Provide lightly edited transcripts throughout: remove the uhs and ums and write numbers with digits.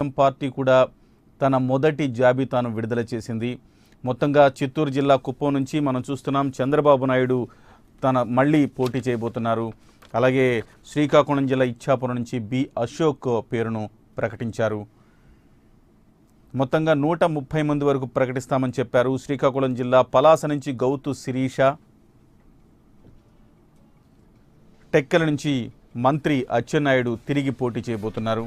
Party కూడా తన మొదటి జాబితాను విడుదల చేసింది. మొత్తంగా చిత్తూరు జిల్లా కుప్పం నుంచి మనం చూస్తున్నాం చంద్రబాబు నాయుడు మళ్ళీ పోటీ చేయబోతున్నారు. అలాగే శ్రీకాకుళం జిల్లా ఇచ్చాపురం నుంచి బి అశోక్ పేరును ప్రకటించారు. మొత్తంగా 130 మంది వరకు ప్రకటిస్తామని చెప్పారు. శ్రీకాకుళం జిల్లా పలాస నుంచి గౌతు శిరీష, టెక్కల నుంచి మంత్రి అచ్చెన్నాయుడు తిరిగి పోటీ చేయబోతున్నారు.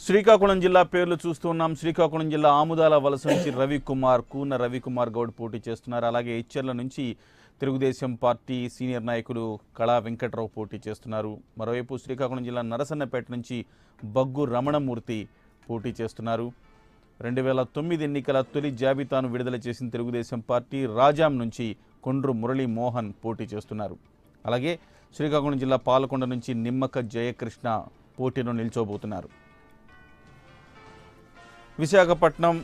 శ్రీకాకుళం జిల్లా పేర్లు చూస్తున్నాం. శ్రీకాకుళం జిల్లా ఆముదాల వలస నుంచి కూన రవికుమార్ గౌడ్ పోటీ చేస్తున్నారు. అలాగే ఇచ్చర్ల నుంచి తెలుగుదేశం పార్టీ సీనియర్ నాయకులు కళా వెంకట్రావు పోటీ చేస్తున్నారు. మరోవైపు శ్రీకాకుళం జిల్లా నరసన్నపేట నుంచి బగ్గు రమణమూర్తి పోటీ చేస్తున్నారు. 2009 ఎన్నికల తొలి జాబితాను విడుదల చేసిన తెలుగుదేశం పార్టీ రాజాం నుంచి కొండ్రు మురళీ మోహన్ పోటీ చేస్తున్నారు. అలాగే శ్రీకాకుళం జిల్లా పాలకొండ నుంచి నిమ్మక జయకృష్ణ పోటీలో నిల్చోబోతున్నారు. విశాఖపట్నం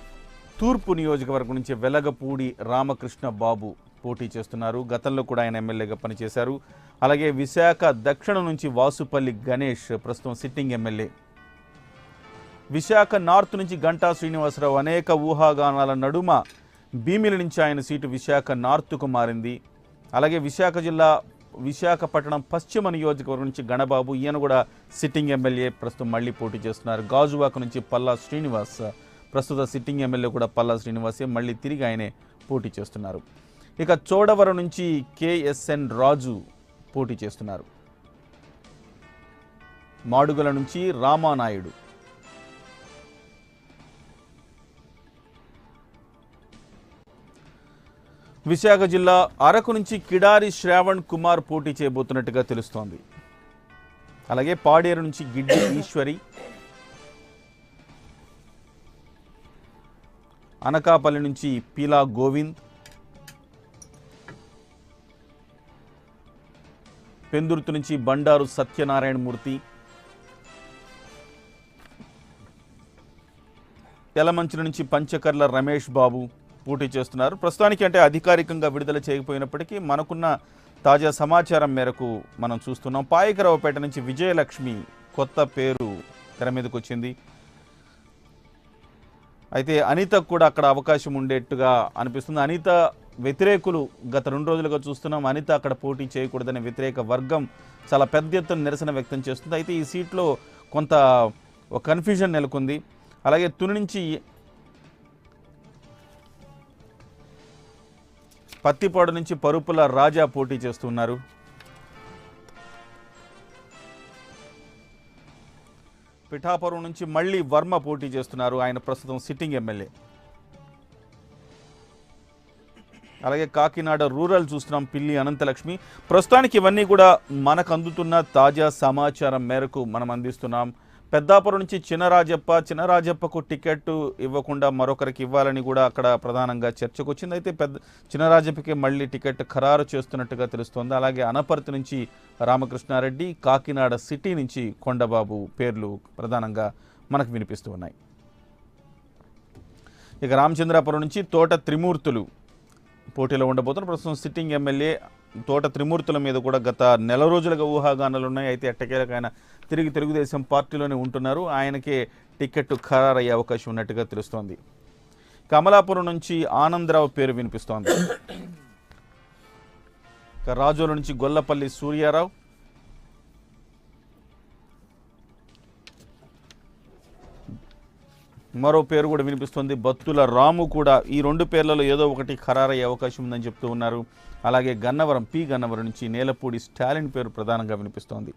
తూర్పు నియోజకవర్గం నుంచి వెలగపూడి రామకృష్ణ బాబు పోటీ చేస్తున్నారు. గతంలో కూడా ఆయన ఎమ్మెల్యేగా పనిచేశారు. అలాగే విశాఖ దక్షిణం నుంచి వాసుపల్లి గణేష్ ప్రస్తుతం సిట్టింగ్ ఎమ్మెల్యే. విశాఖ నార్త్ నుంచి గంటా శ్రీనివాసరావు అనేక ఊహాగానాల నడుమ భీమిలి నుంచి ఆయన సీటు విశాఖ నార్త్కు మారింది. అలాగే విశాఖపట్నం పశ్చిమ నియోజకవర్గం నుంచి గణబాబు, ఈయన కూడా సిట్టింగ్ ఎమ్మెల్యే, ప్రస్తుతం మళ్ళీ పోటీ చేస్తున్నారు. గాజువాక నుంచి పల్లా శ్రీనివాస్, ప్రస్తుత సిట్టింగ్ ఎమ్మెల్యే కూడా పల్లా శ్రీనివాసే, మళ్ళీ తిరిగి ఆయనే పోటీ చేస్తున్నారు. ఇక చోడవరం నుంచి కేఎస్ఎన్ రాజు పోటీ చేస్తున్నారు. మాడుగుల నుంచి రామానాయుడు, విశాఖ జిల్లా అరకు నుంచి కిడారి శ్రావణ్ కుమార్ పోటీ చేయబోతున్నట్టుగా తెలుస్తోంది. అలాగే పాడేరు నుంచి గిడ్డి ఈశ్వరి, అనకాపల్లి నుంచి పీలా గోవింద్, పెందుర్తి నుంచి బండారు సత్యనారాయణమూర్తి, యలమంచిల నుంచి పంచకర్ల రమేష్ బాబు పోటీ చేస్తున్నారు. ప్రస్తుతానికి అంటే అధికారికంగా విడుదల చేయకపోయినప్పటికీ మనకున్న తాజా సమాచారం మేరకు మనం చూస్తున్నాం. పాయకరావుపేట నుంచి విజయలక్ష్మి కొత్త పేరు తెర మీదకి వచ్చింది. అయితే అనితకు కూడా అక్కడ అవకాశం ఉండేట్టుగా అనిపిస్తుంది. అనిత వ్యతిరేకులు గత 2 రోజులుగా చూస్తున్నాం. అనిత అక్కడ పోటీ చేయకూడదనే వ్యతిరేక వర్గం చాలా పెద్ద ఎత్తున నిరసన వ్యక్తం చేస్తుంది. అయితే ఈ సీట్లో కొంత కన్ఫ్యూజన్ నెలకొంది. అలాగే తుని నుంచి పత్తిపాడు నుంచి పరుపుల రాజా పోటీ చేస్తున్నారు. పిఠాపురం నుంచి మళ్ళీ వర్మ పోటీ చేస్తున్నారు. ఆయన ప్రస్తుతం సిట్టింగ్ ఎమ్మెల్యే. అలాగే కాకినాడ రూరల్ చూస్తున్నాం, పిల్లి అనంతలక్ష్మి. ప్రస్తుతానికి ఇవన్నీ కూడా మనకు అందుతున్న తాజా సమాచారం మేరకు మనం అందిస్తున్నాం. పెద్దాపురం నుంచి చినరాజప్పకు టికెట్ ఇవ్వకుండా మరొకరికి ఇవ్వాలని కూడా అక్కడ ప్రధానంగా చర్చకు వచ్చింది. అయితే చినరాజప్పకి మళ్ళీ టికెట్ ఖరారు చేస్తున్నట్టుగా తెలుస్తోంది. అలాగే అనపర్తి నుంచి రామకృష్ణారెడ్డి, కాకినాడ సిటీ నుంచి కొండబాబు పేర్లు ప్రధానంగా మనకు వినిపిస్తూ ఉన్నాయి. ఇక రామచంద్రాపురం నుంచి తోట త్రిమూర్తులు పోటీలో ఉండబోతున్నారు. ప్రస్తుతం సిట్టింగ్ ఎమ్మెల్యే తోట త్రిమూర్తుల మీద కూడా గత నెల రోజులుగా ఊహాగానాలు ఉన్నాయి. అయితే ఎట్టకేలకు ఆయన తిరిగి తెలుగుదేశం పార్టీలోనే ఉంటున్నారు. ఆయనకే టికెట్ ఖరారయ్యే అవకాశం ఉన్నట్టుగా తెలుస్తోంది. కమలాపురం నుంచి ఆనందరావు పేరు వినిపిస్తోంది. రాజోల నుంచి గొల్లపల్లి సూర్యారావు, మరో పేరు కూడా వినిపిస్తుంది బత్తుల రాము కూడా. ఈ 2 పేర్లలో ఏదో ఒకటి ఖరారయ్యే అవకాశం ఉందని చెప్తూ ఉన్నారు. అలాగే గన్నవరం నుంచి నేలపూడి స్టాలిన్ పేరు ప్రధానంగా వినిపిస్తోంది.